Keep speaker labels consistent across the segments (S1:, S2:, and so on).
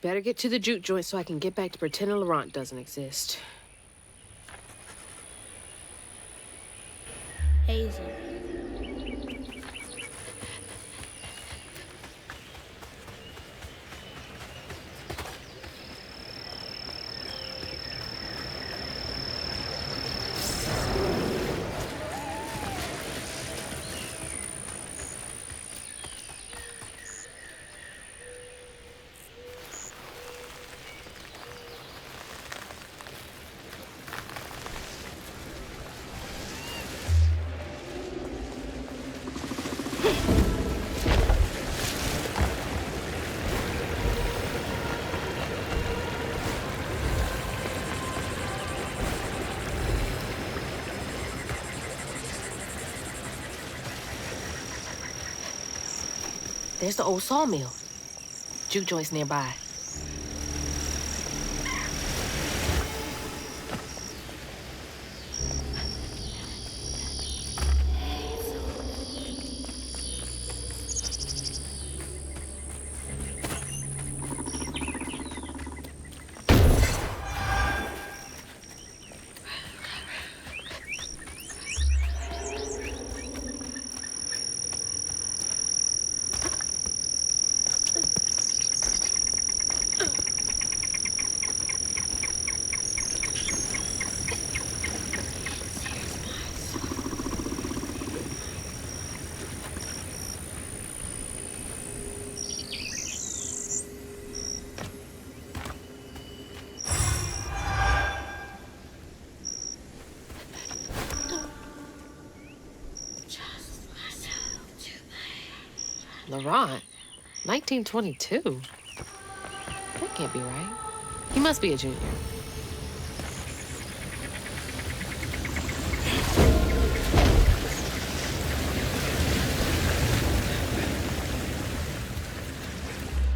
S1: Better get to the juke joint so I can get back to pretending Laurent doesn't exist.
S2: Hazel.
S1: There's the old sawmill. Juke joint's nearby. Laurent? 1922? That can't be right. He must be a junior.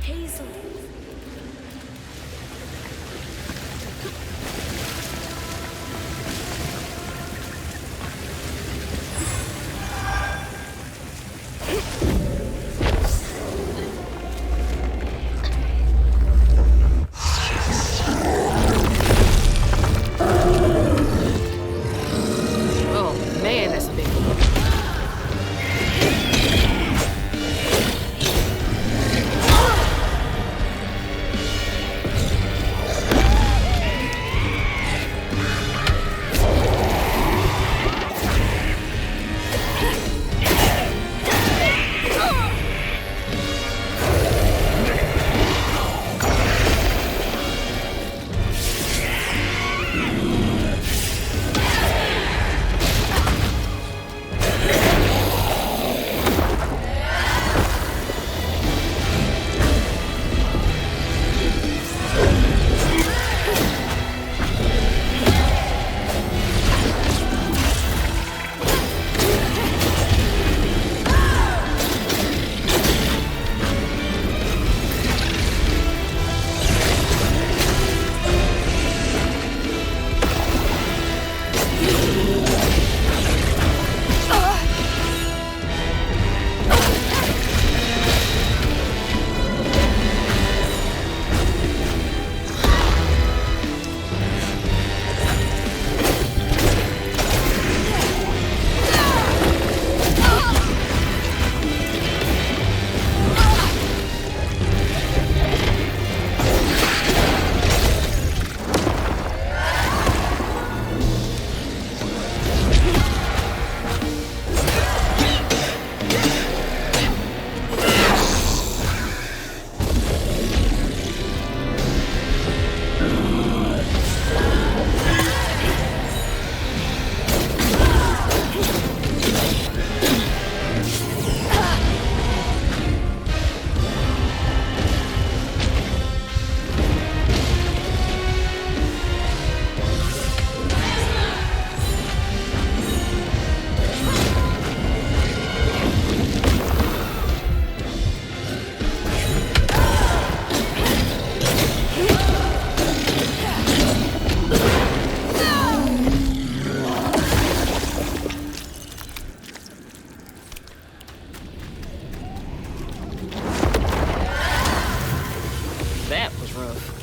S2: Hazel.
S1: That was rough.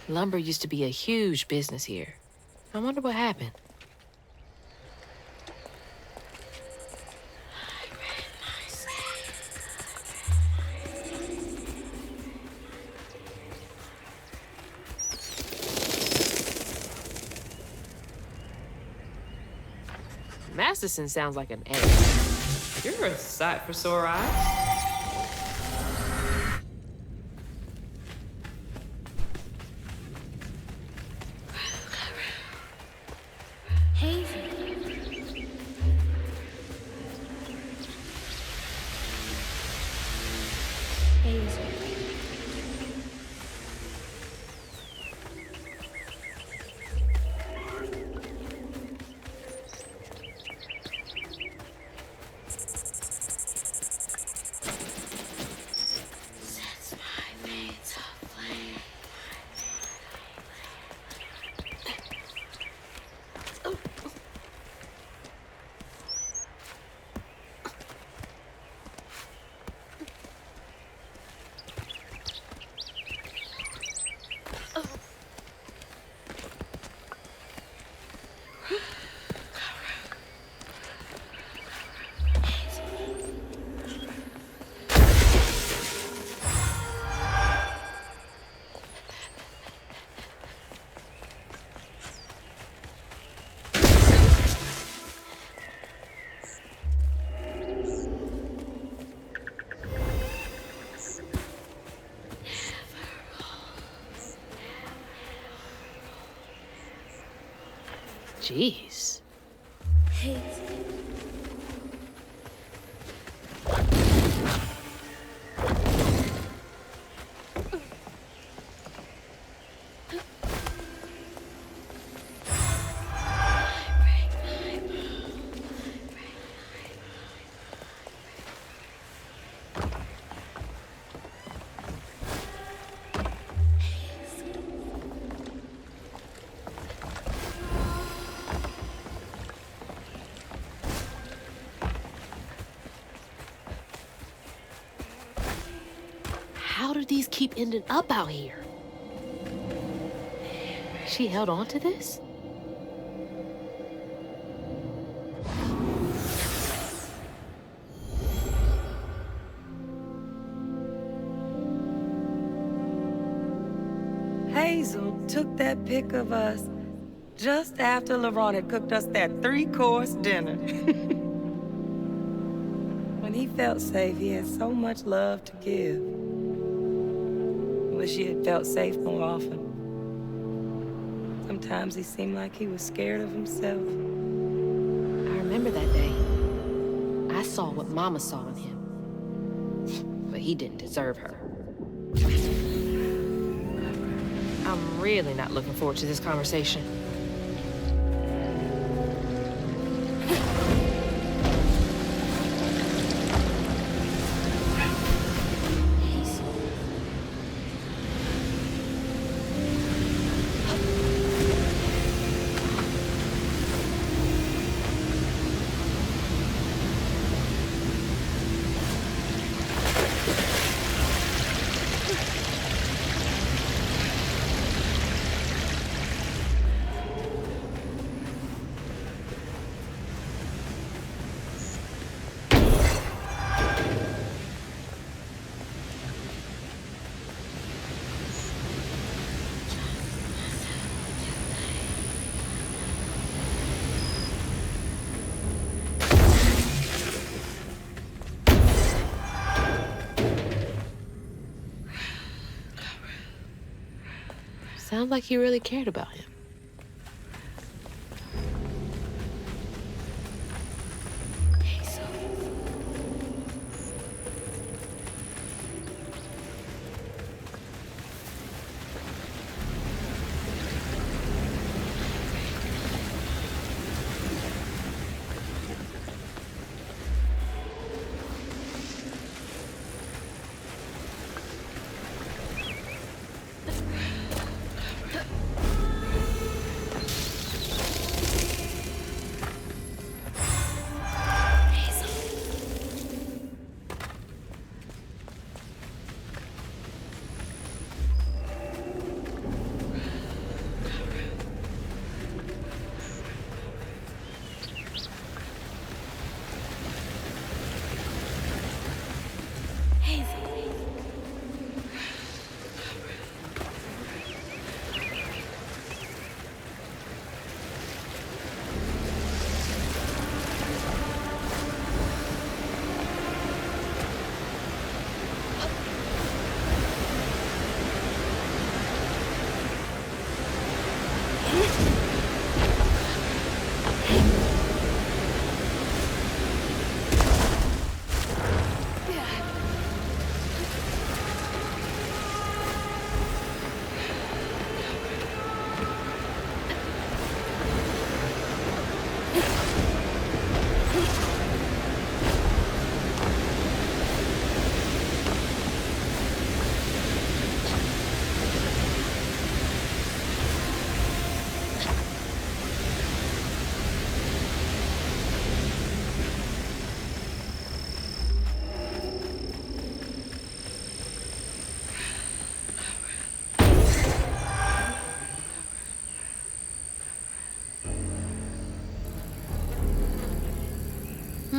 S1: Lumber used to be a huge business here. I wonder what happened. Masterson sounds like an egg.
S3: You're a sight for sore eyes.
S2: Hazel. Hazel. Sets my veins aflame.
S1: Jeez.
S2: Hazel.
S1: How do these keep ending up out here? She held on to this?
S4: Hazel took that pic of us just after LeBron had cooked us that 3-course dinner. When he felt safe, he had so much love to give. Wish he had felt safe more often. Sometimes he seemed like he was scared of himself.
S1: I remember that day. I saw what Mama saw in him. But he didn't deserve her. I'm really not looking forward to this conversation. Sounds like he really cared about him.
S2: Hazel.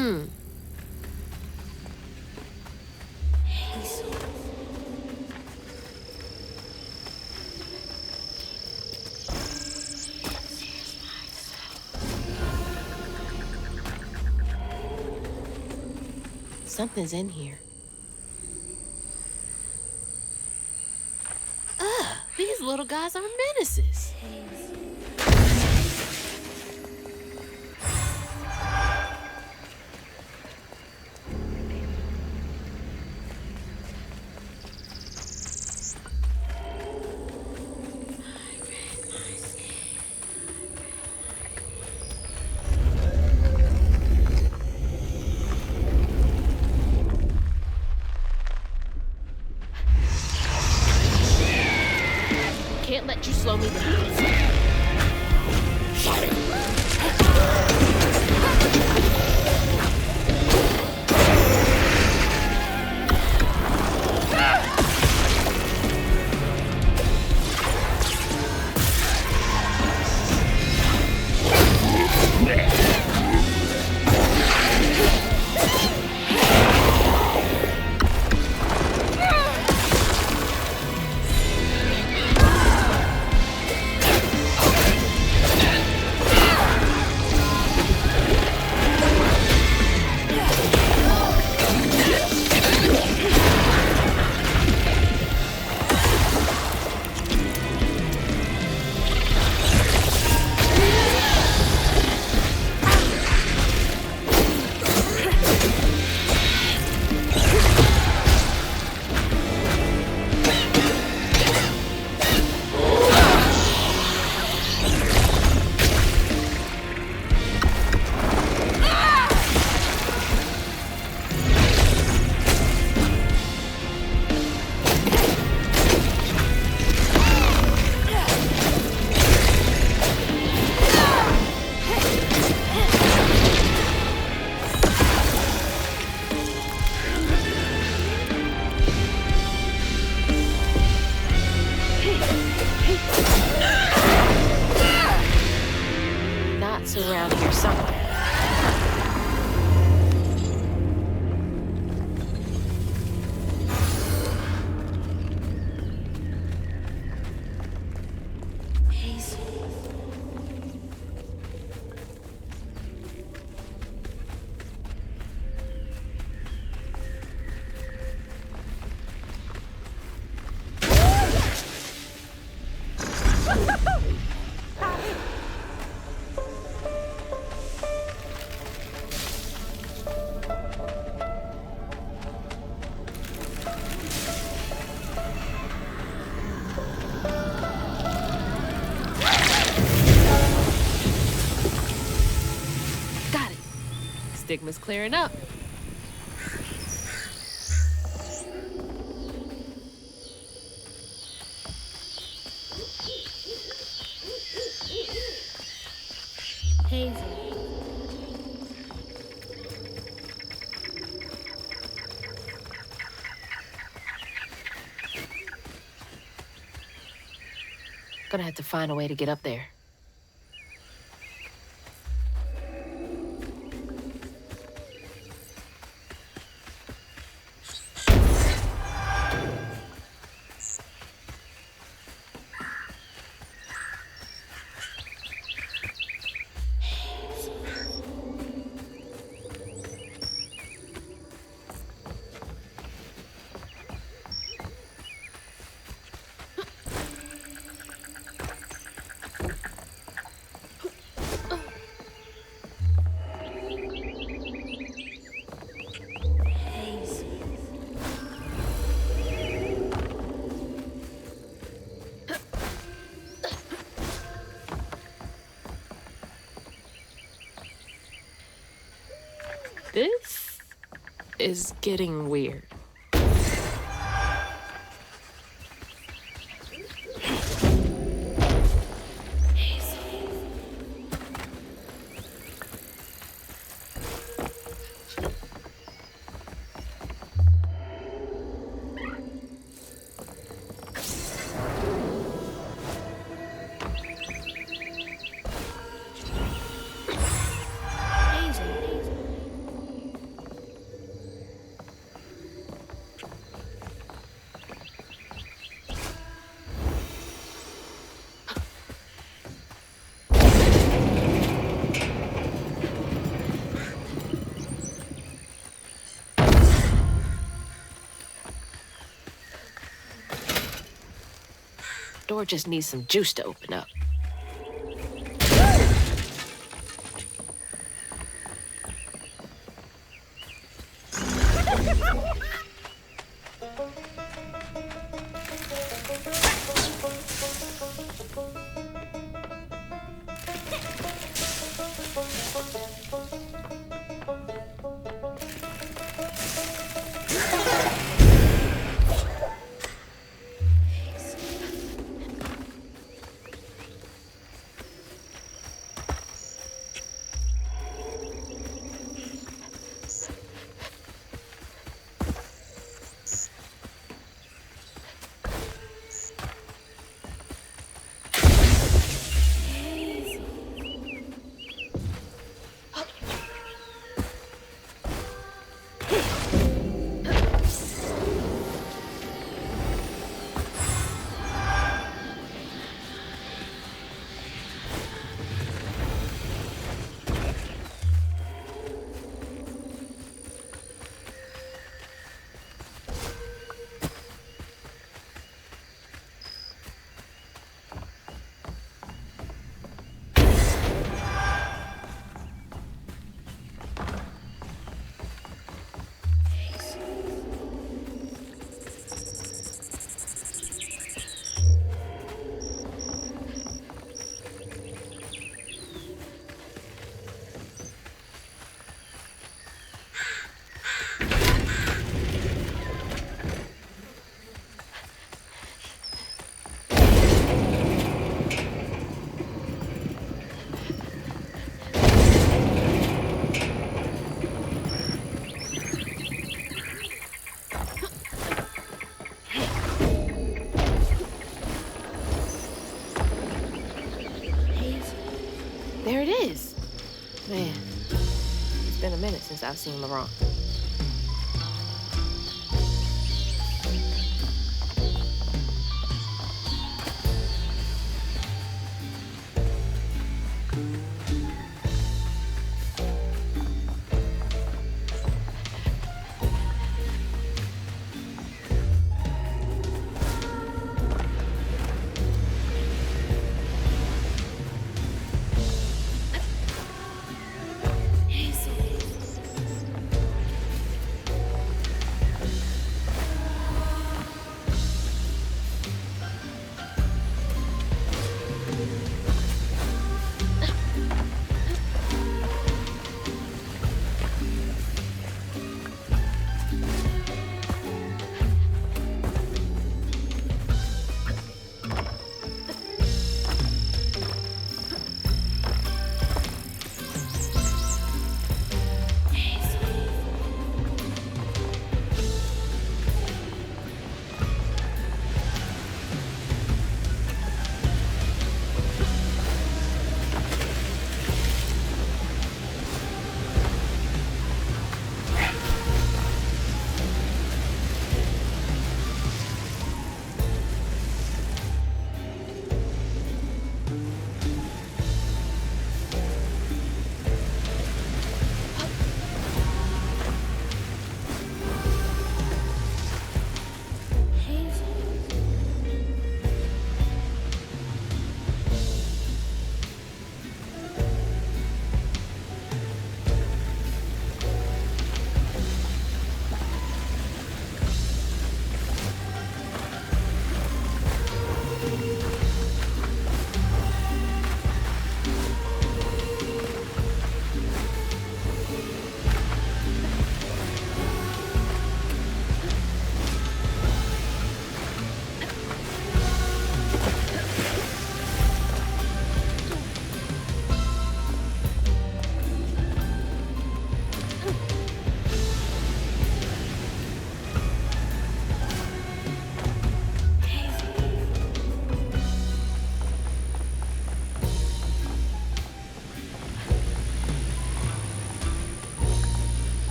S2: Hazel.
S1: Something's in here. These little guys are menaces. Can't let you slow me down. Knots around here somewhere.
S2: Hazel.
S1: Got it. Stigma's clearing up.
S2: Hazel.
S1: Gonna have to find a way to get up there.
S2: Hazel.
S1: This is getting weird. door just needs some juice to open up. There it is. Man, it's been a minute since I've seen Laurent.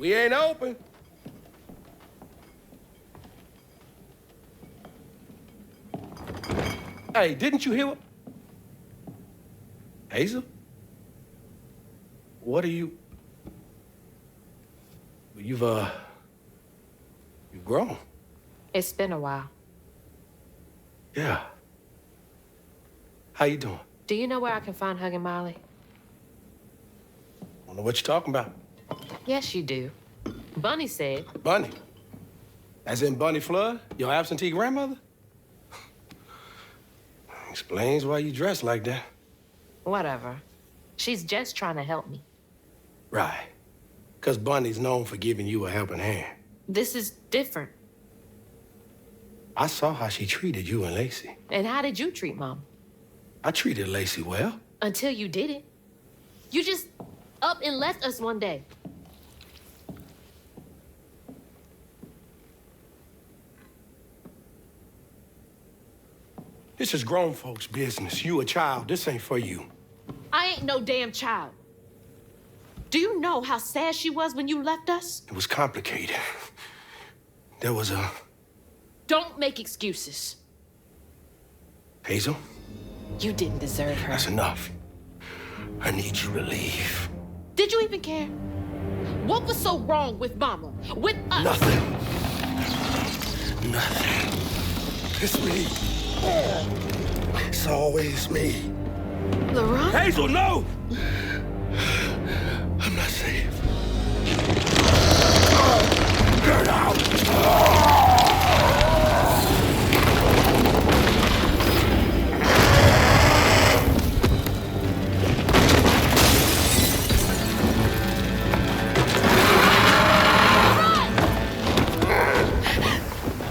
S5: We ain't open. Hey, didn't you hear what? Hazel? What are you? You've grown.
S1: It's been a while.
S5: Yeah. How you doing?
S1: Do you know where I can find Huggin' Molly?
S5: Don't know what you're talking about.
S1: Yes, you do. Bunny said.
S5: Bunny? As in Bunny Flood, your absentee grandmother? Explains why you dress like that.
S1: Whatever. She's just trying to help me.
S5: Right. Because Bunny's known for giving you a helping hand.
S1: This is different.
S5: I saw how she treated you and Lacey.
S1: And how did you treat Mom?
S5: I treated Lacey well.
S1: Until you didn't. You just up and left us one day.
S5: This is grown folks' business. You a child. This ain't for you.
S1: I ain't no damn child. Do you know how sad she was when you left us?
S5: It was complicated. There was a...
S1: Don't make excuses.
S5: Hazel?
S1: You didn't deserve her.
S5: That's enough. I need you to leave.
S1: Did you even care? What was so wrong with Mama? With us?
S5: Nothing. Nothing. It's me. It's always me.
S1: Laurent?
S5: Hazel, no! I'm not safe. Get out!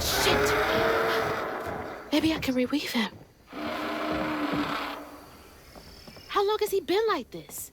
S1: Shit! Maybe I can reweave him. How long has he been like this?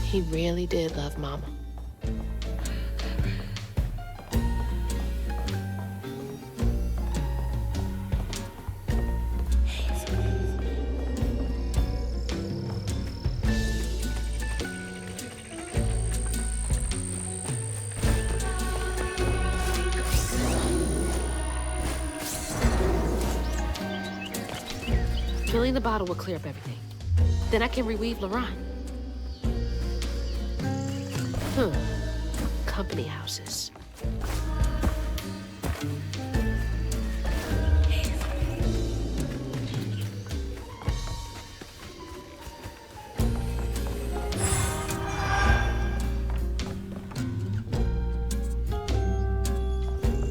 S1: He really did love Mama. Filling the bottle will clear up everything. Then I can reweave Laurent. Company houses.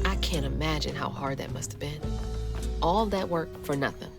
S1: I can't imagine how hard that must have been. All that work for nothing.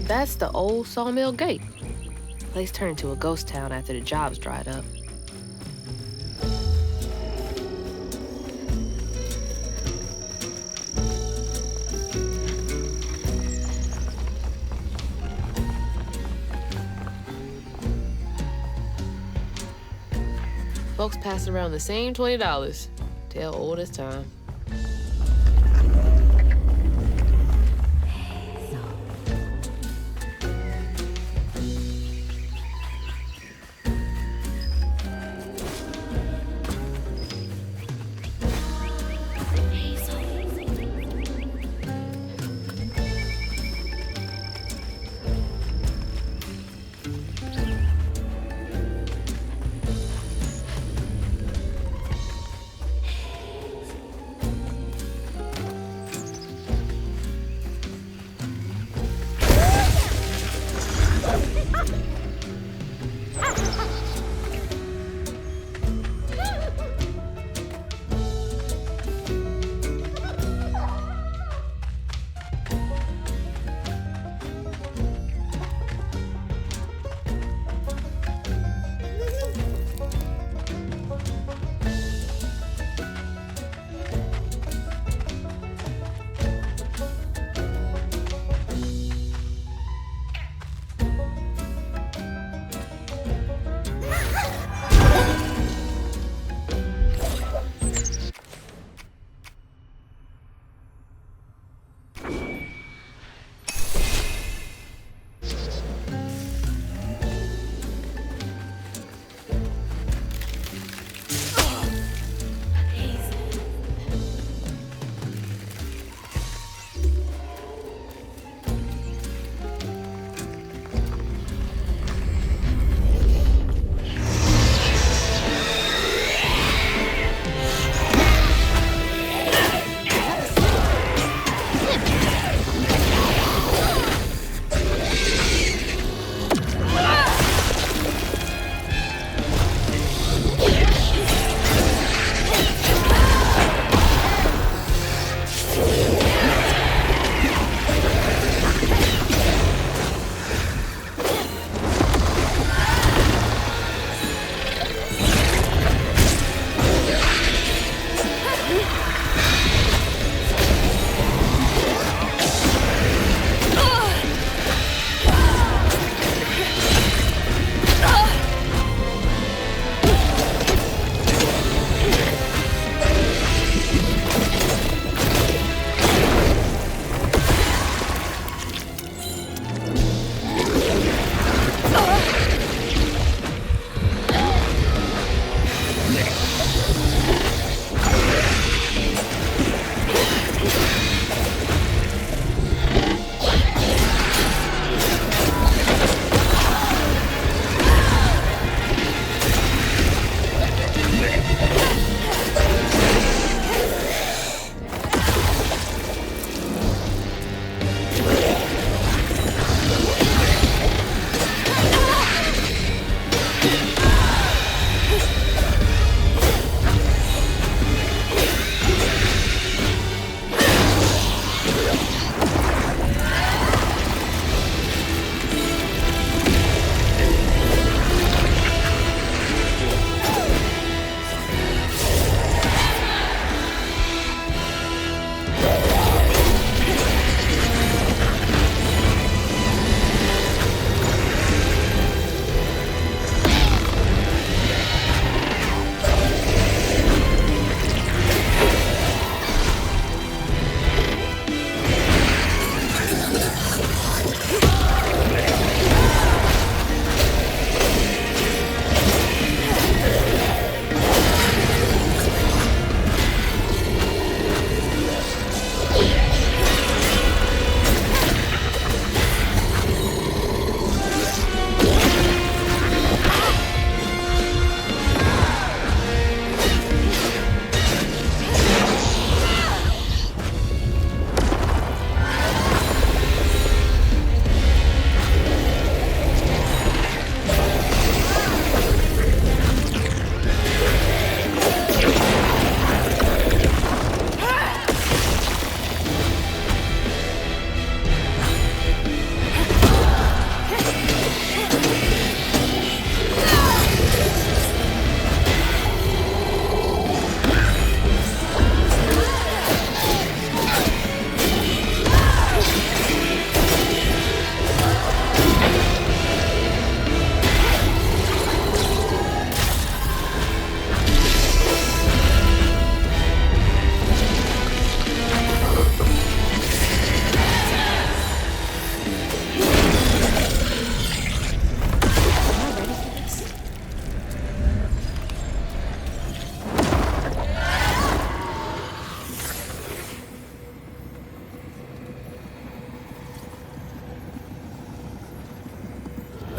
S1: That's the old Sawmill Gate. Place turned into a ghost town after the jobs dried up. Folks passing around the same $20. Tale old as time.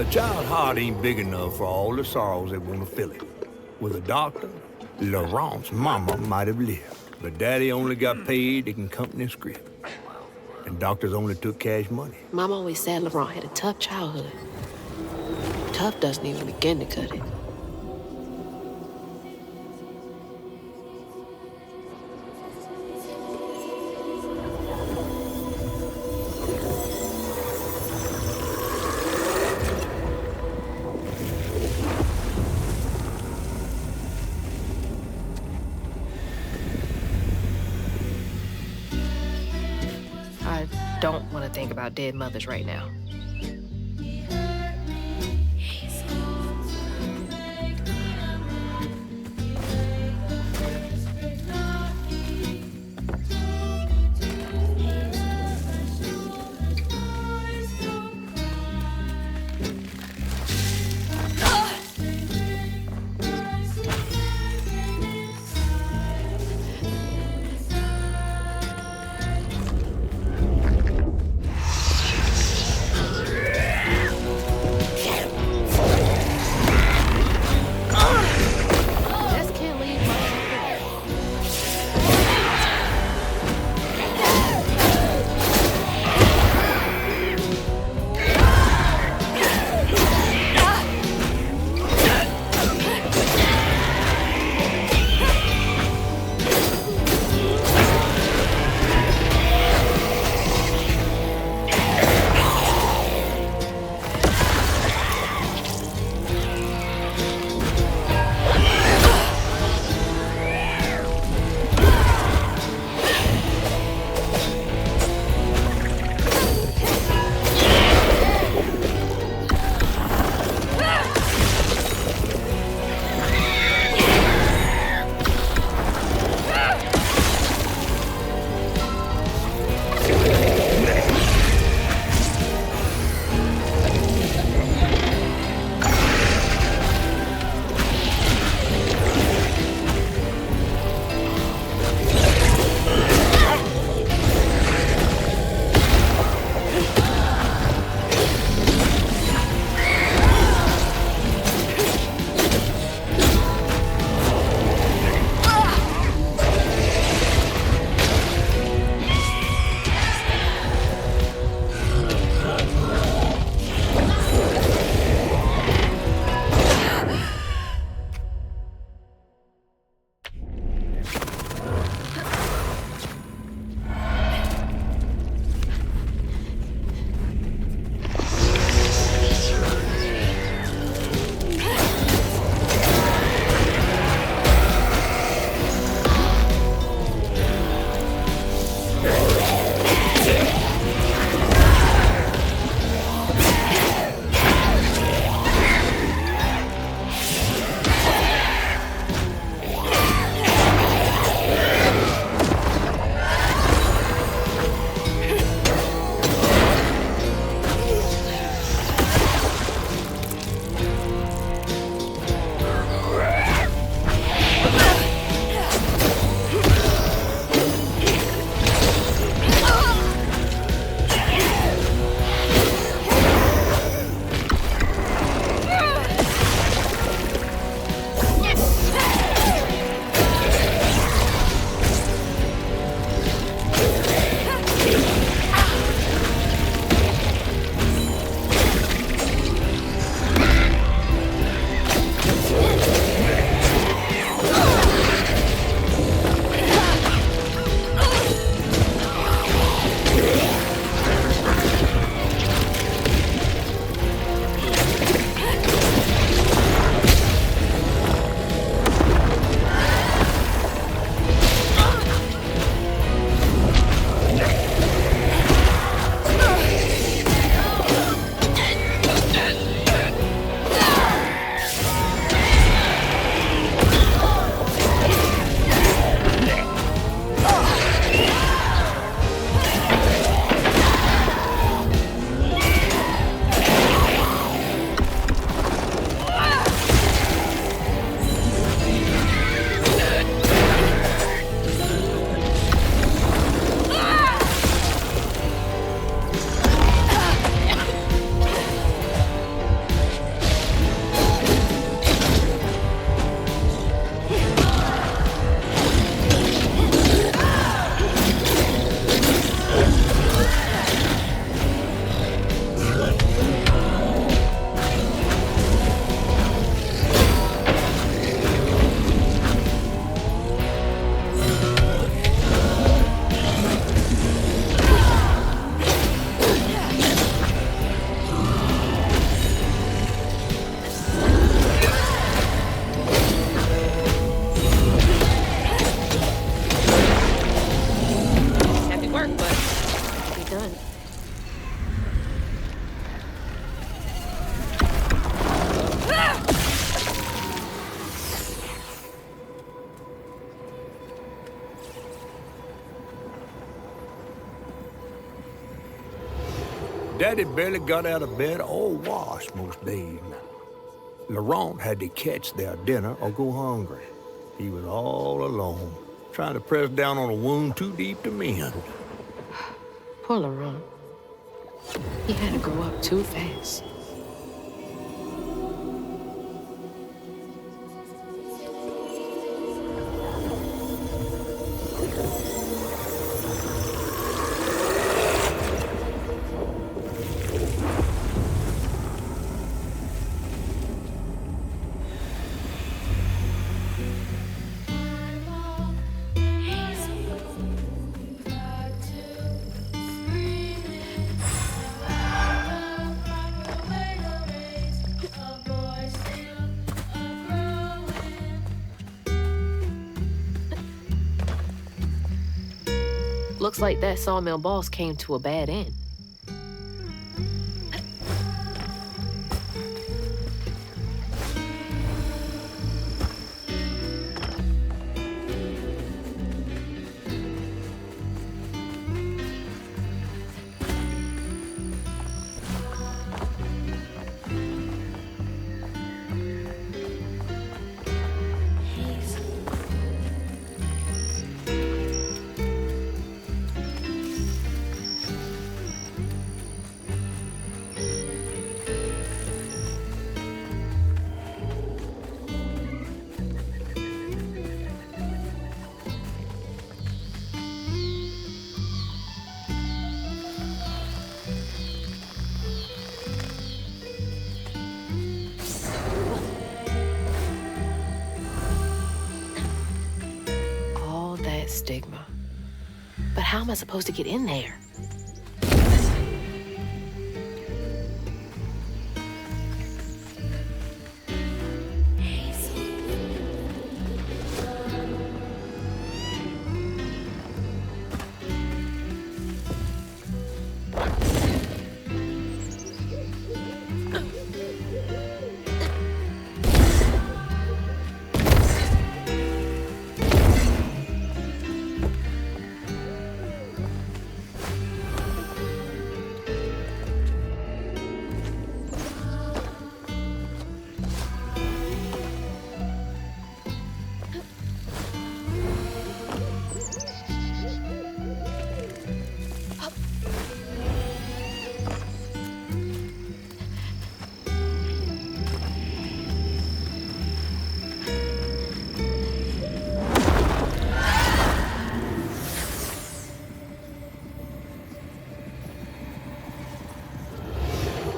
S6: child's heart ain't big enough for all the sorrows that want to fill it. With a doctor, Laurent's mama might have lived, but Daddy only got paid to accompany a script. And doctors only took cash money.
S1: Mom always said Laurent had a tough childhood. Tough doesn't even begin to cut it. I don't want to think about dead mothers right now.
S6: Daddy barely got out of bed or washed most days now. Laurent had to catch their dinner or go hungry. He was all alone, trying to press down on a wound too deep to mend.
S1: Poor Laurent. He had to grow up too fast. Looks like that sawmill boss came to a bad end. Stigma. But how am I supposed to get in there?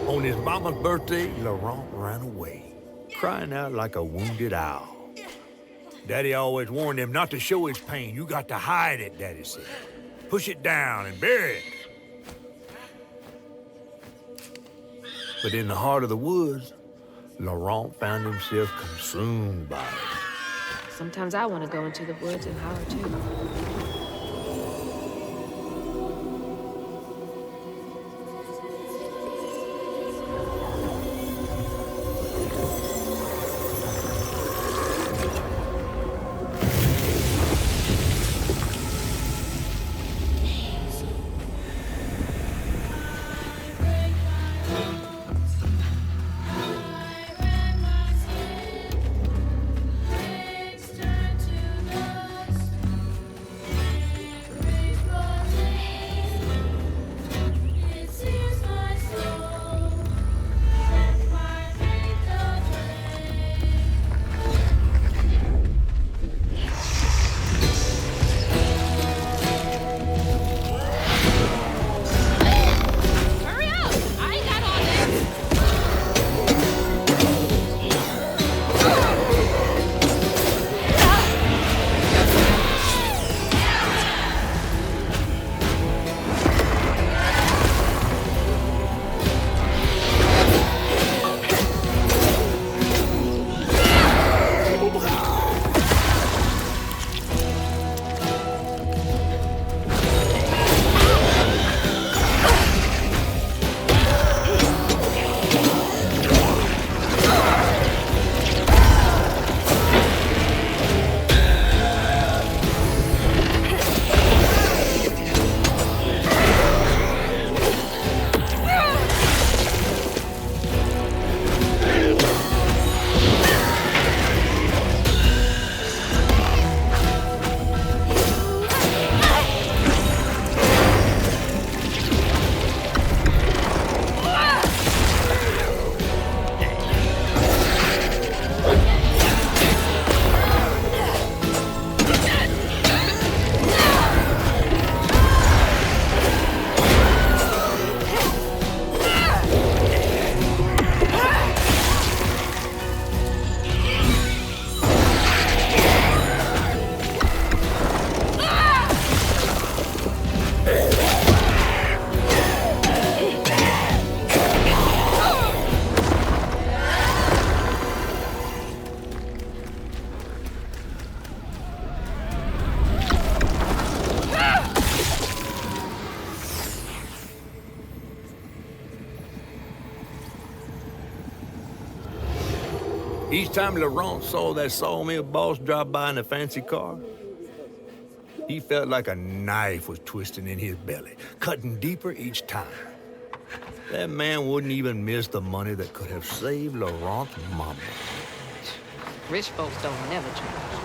S6: On his mama's birthday, Laurent ran away, crying out like a wounded owl. Daddy always warned him not to show his pain. You got to hide it, Daddy said. Push it down and bury it. But in the heart of the woods, Laurent found himself consumed by it.
S1: Sometimes I want to go into the woods and holler too.
S6: Each time Laurent saw that sawmill boss drive by in a fancy car, he felt like a knife was twisting in his belly, cutting deeper each time. That man wouldn't even miss the money that could have saved Laurent's mama.
S1: Rich folks don't never change.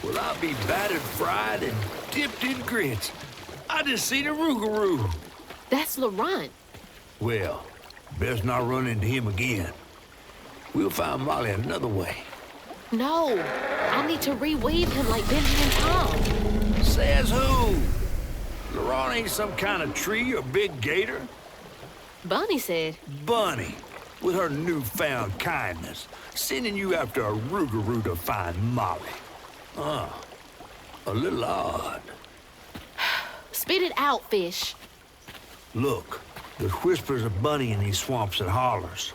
S6: Well, I'll be battered, fried, and dipped in grits. I just seen a Rougarou.
S1: That's Laurent.
S6: Well, best not run into him again. We'll find Molly another way.
S1: No, I need to reweave him like Benji and Tom.
S6: Says who? Laurent ain't some kind of tree or big gator.
S1: Bunny said.
S6: Bunny, with her newfound kindness, sending you after a Rougarou to find Molly. A little odd.
S1: Spit it out, fish.
S6: Look, there's whispers of Bunny in these swamps and hollers.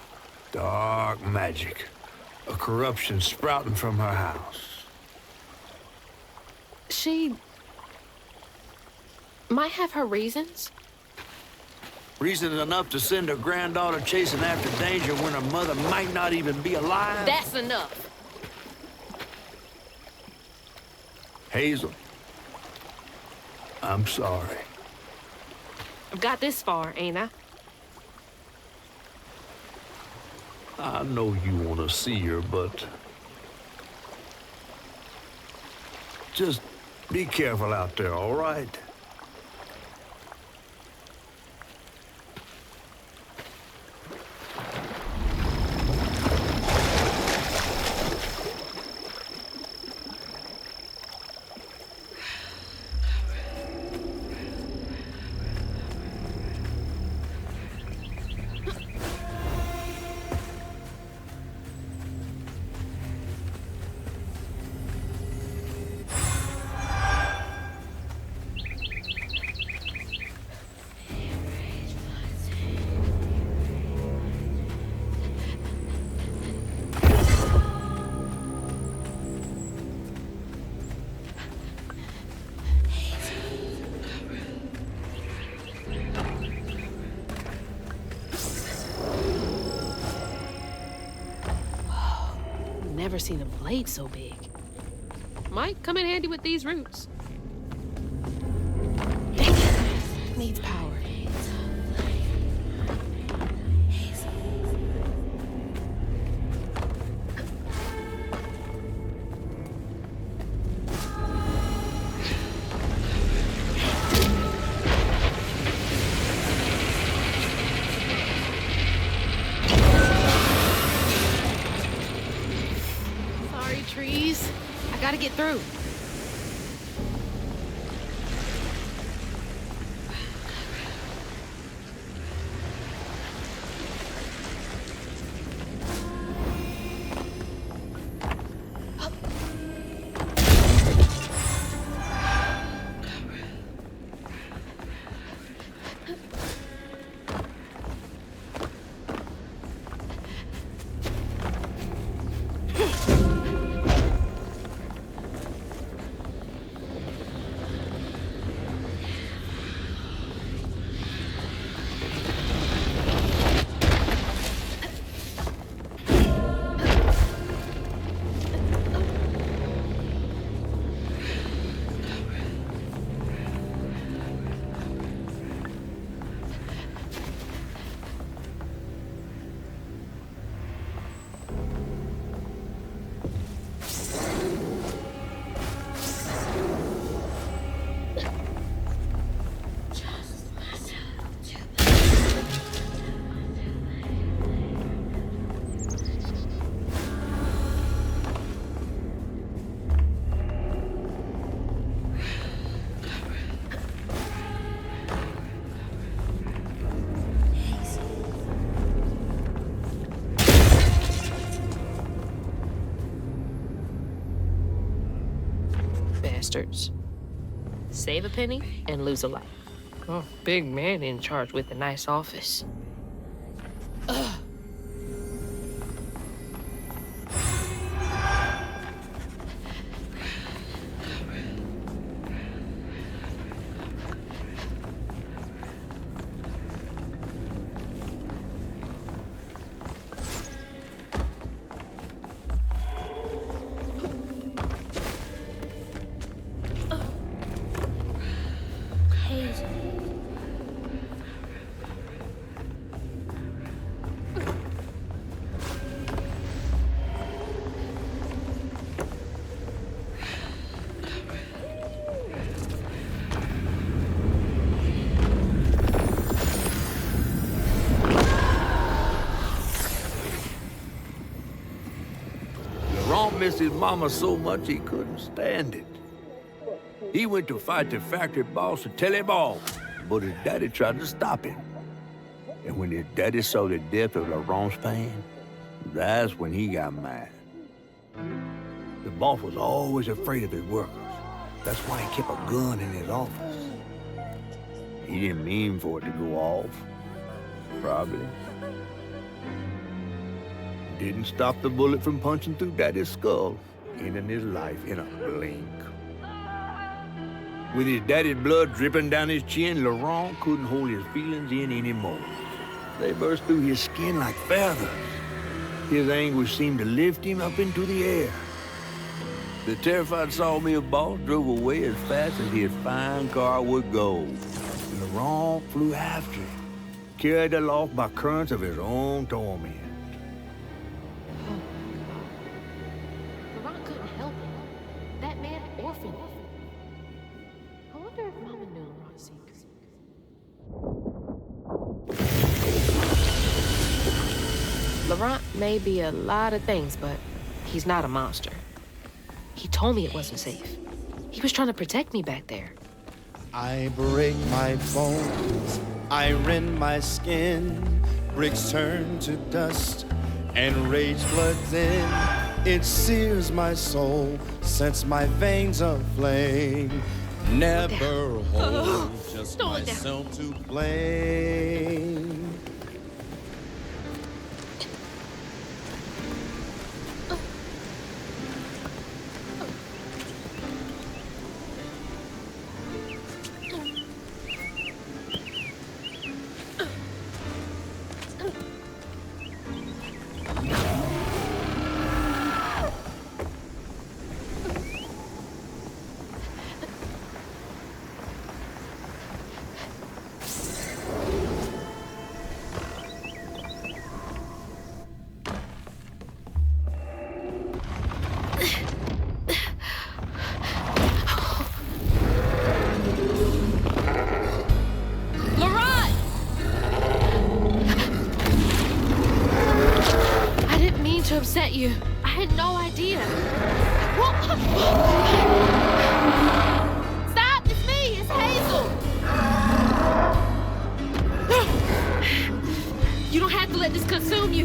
S6: Dark magic. A corruption sprouting from her house.
S1: She might have her reasons.
S6: Reason enough to send her granddaughter chasing after danger when her mother might not even be alive?
S1: That's enough.
S6: Hazel, I'm sorry.
S1: I've got this far, ain't I?
S6: I know you want to see her, but just be careful out there, all right?
S1: Never seen a blade so big. Might come in handy with these roots. Dang it. Needs power. through. Bastards. Save a penny and lose a life. Oh, big man in charge with a nice office.
S2: Hazel.
S6: Laurent missed his mama so much he couldn't stand it. He went to fight the factory boss to tell him off, but his daddy tried to stop him. And when his daddy saw the depth of Laurent's pain, that's when he got mad. The boss was always afraid of his workers. That's why he kept a gun in his office. He didn't mean for it to go off, probably. Didn't stop the bullet from punching through Daddy's skull, ending his life in a blink. With his daddy's blood dripping down his chin, Laurent couldn't hold his feelings in anymore. They burst through his skin like feathers. His anguish seemed to lift him up into the air. The terrified sawmill boss drove away as fast as his fine car would go. Laurent flew after him, carried aloft by currents of his own torment.
S1: Laurent couldn't help it. That man orphaned him. I wonder if Mama knew Laurent secret. Laurent may be a lot of things, but he's not a monster. He told me it wasn't safe. He was trying to protect me back there.
S7: I break my bones, I rend my skin, bricks turn to dust, and rage floods in. It sears my soul, sets my veins aflame. Never hold just
S1: Slow it down.
S7: myself to blame.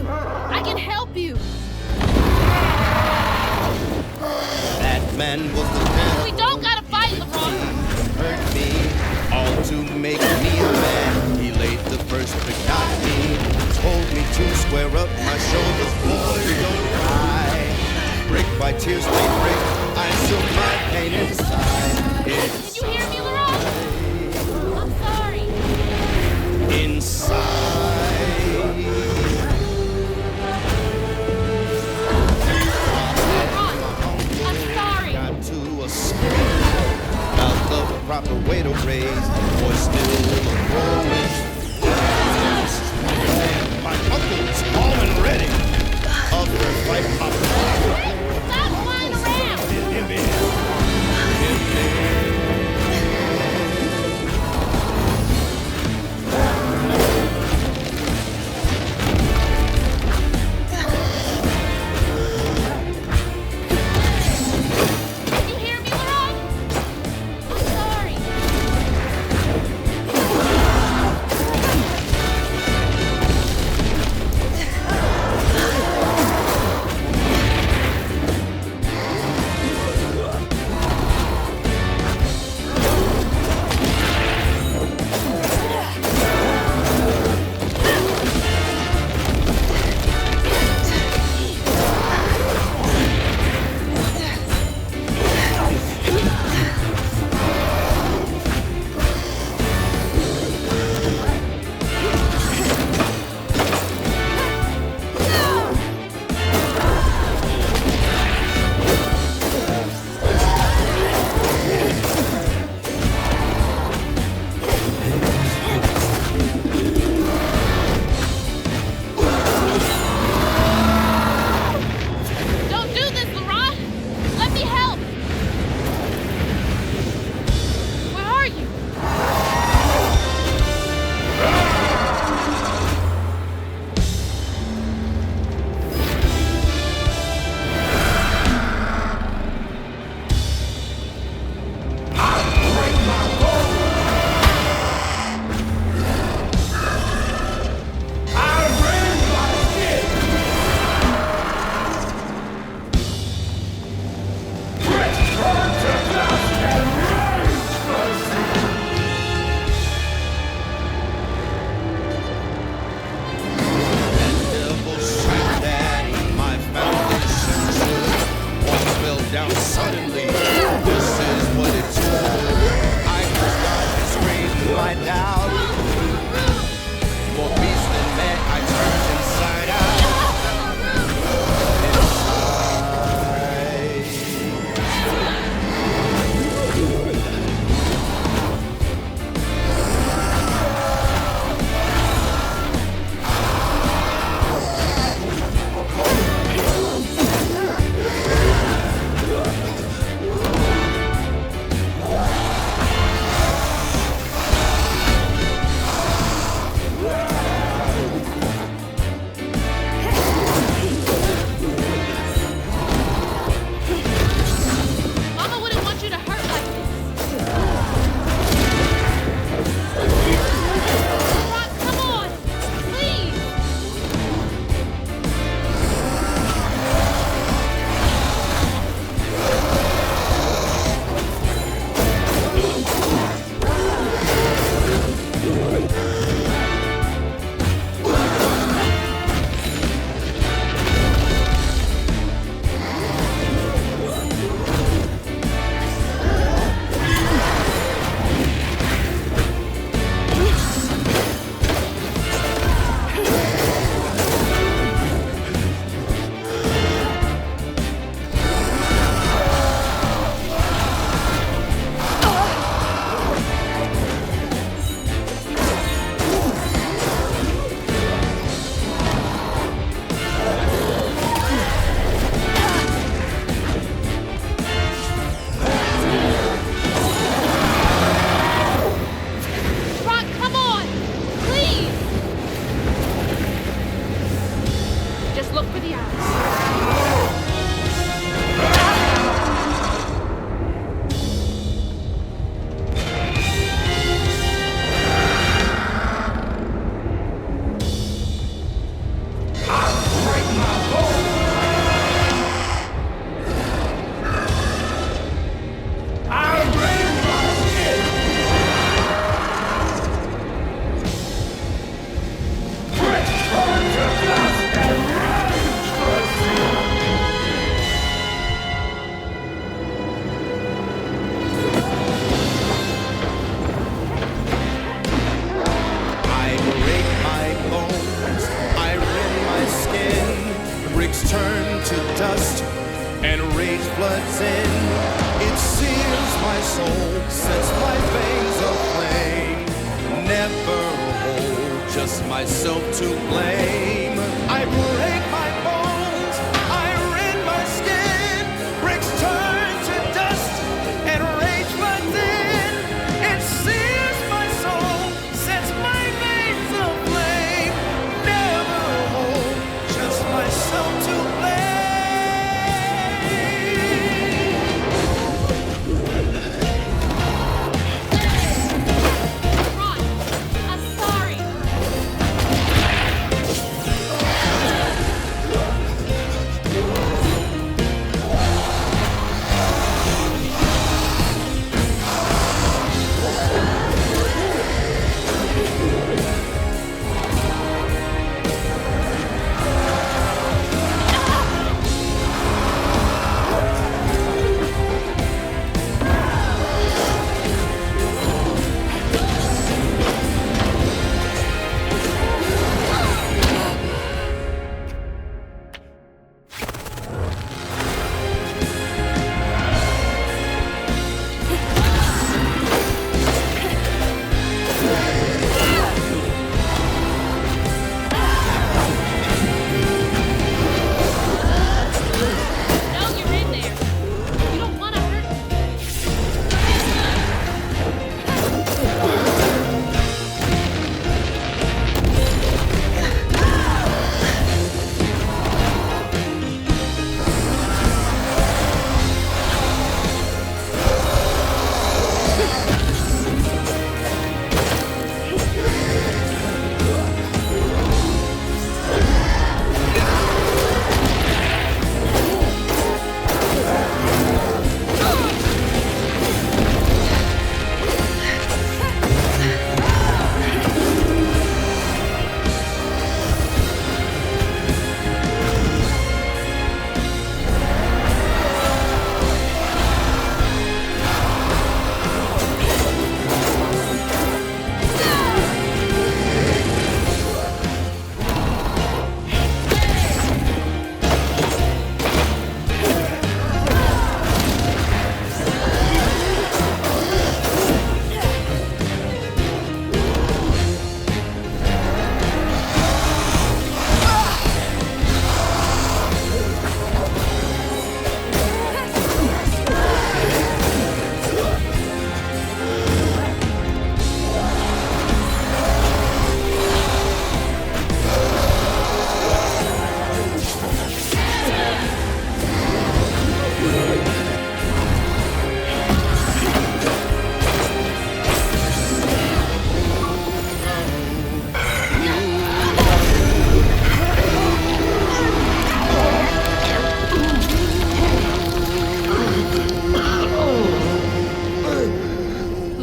S2: I can help you.
S7: That man was the devil.
S2: We don't gotta fight, LeBron.
S7: Hurt me, all to make me a man. He laid the first brick, not me. Told me to square up my shoulders, boy, don't cry. Brick by tears they break, I soak my pain inside.
S2: Did you hear me, LeBron? I'm sorry.
S7: Inside.
S2: LeBron, I'm sorry.
S7: Got to escape. About the proper way to raise, boy, still growing. My uncle's home and ready. Up the fight, up.
S2: Stop flying around. Did you hear me, LeBron? I'm sorry.
S7: soul, sets my veins aflame. Never hold just myself to blame. I break my bones, I rend my skin. Bricks turn to dust and rage within. It sears my soul, sets my veins aflame. Never hold just myself to blame.
S2: Ron, I'm sorry. No, you're in there. You don't want to hurt.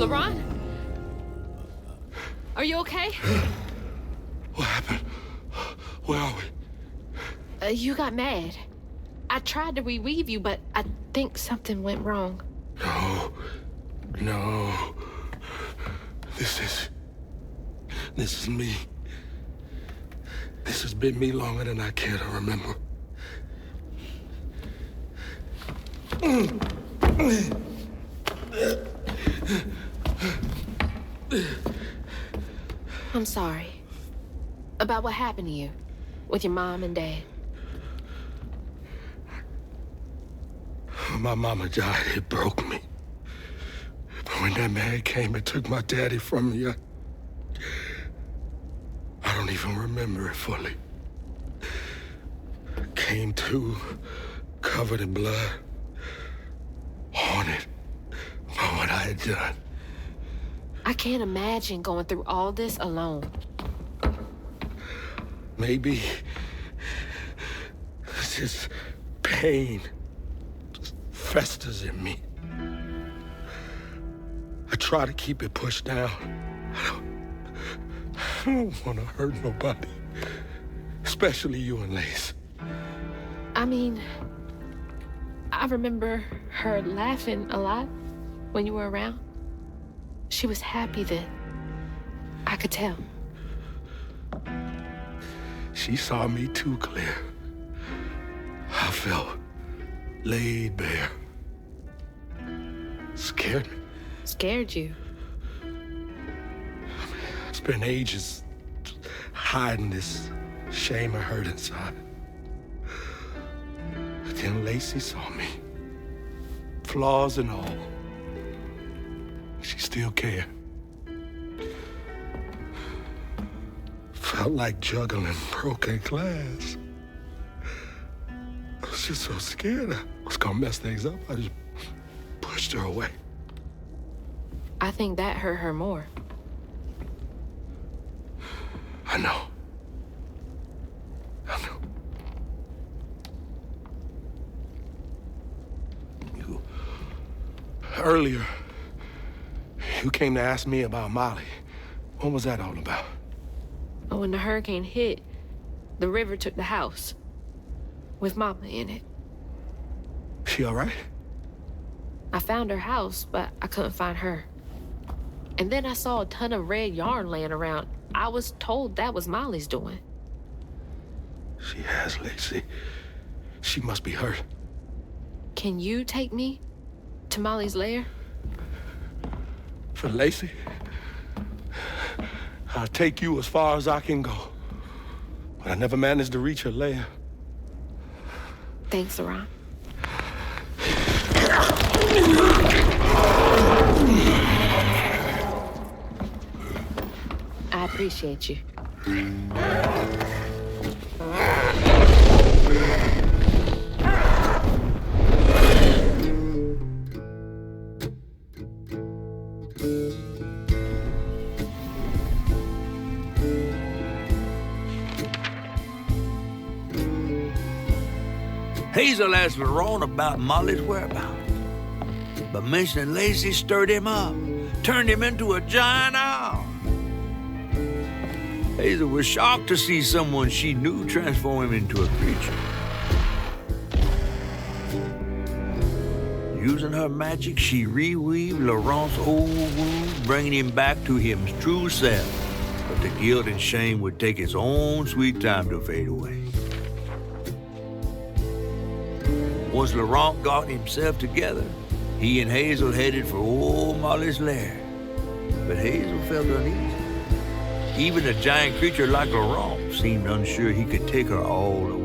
S2: LeBron? Are you okay?
S5: What happened? Where are we?
S1: You got mad. I tried to reweave you, but I think something went wrong.
S5: No. This is me. This has been me longer than I care to remember.
S1: I'm sorry. About what happened to you with your mom and dad.
S5: My mama died. It broke me. But when that man came and took my daddy from me, I don't even remember it fully. Came to, covered in blood, haunted by what I had done.
S1: I can't imagine going through all this alone.
S5: Maybe this pain just festers in me. I try to keep it pushed down. I don't want to hurt nobody, especially you and Lace.
S1: I mean, I remember her laughing a lot when you were around. She was happy then. I could tell.
S5: She saw me too clear. I felt laid bare. Scared me.
S1: Scared you?
S5: I spent ages hiding this shame and hurt inside. But then Lacey saw me, flaws and all. She still cared. Felt like juggling broken glass. I was just so scared I was gonna mess things up. I just pushed her away.
S1: I think that hurt her more.
S5: I know. Earlier, you came to ask me about Molly. What was that all about?
S1: When the hurricane hit, the river took the house with Mama in it.
S5: She all right?
S1: I found her house, but I couldn't find her. And then I saw a ton of red yarn laying around. I was told that was Molly's doing.
S5: She has, Lacey. She must be hurt.
S1: Can you take me to Molly's lair?
S5: For Lacey? I'll take you as far as I can go. But I never managed to reach her lair.
S1: Thanks, Ron. I appreciate you.
S6: Hazel asked Laurent about Molly's whereabouts. But mentioning Lacey stirred him up, turned him into a giant owl. Hazel was shocked to see someone she knew transform him into a creature. Using her magic, she reweaved Laurent's old wounds, bringing him back to his true self. But the guilt and shame would take its own sweet time to fade away. Once Laurent got himself together, he and Hazel headed for old Molly's lair. But Hazel felt uneasy. Even a giant creature like Laurent seemed unsure he could take her all away.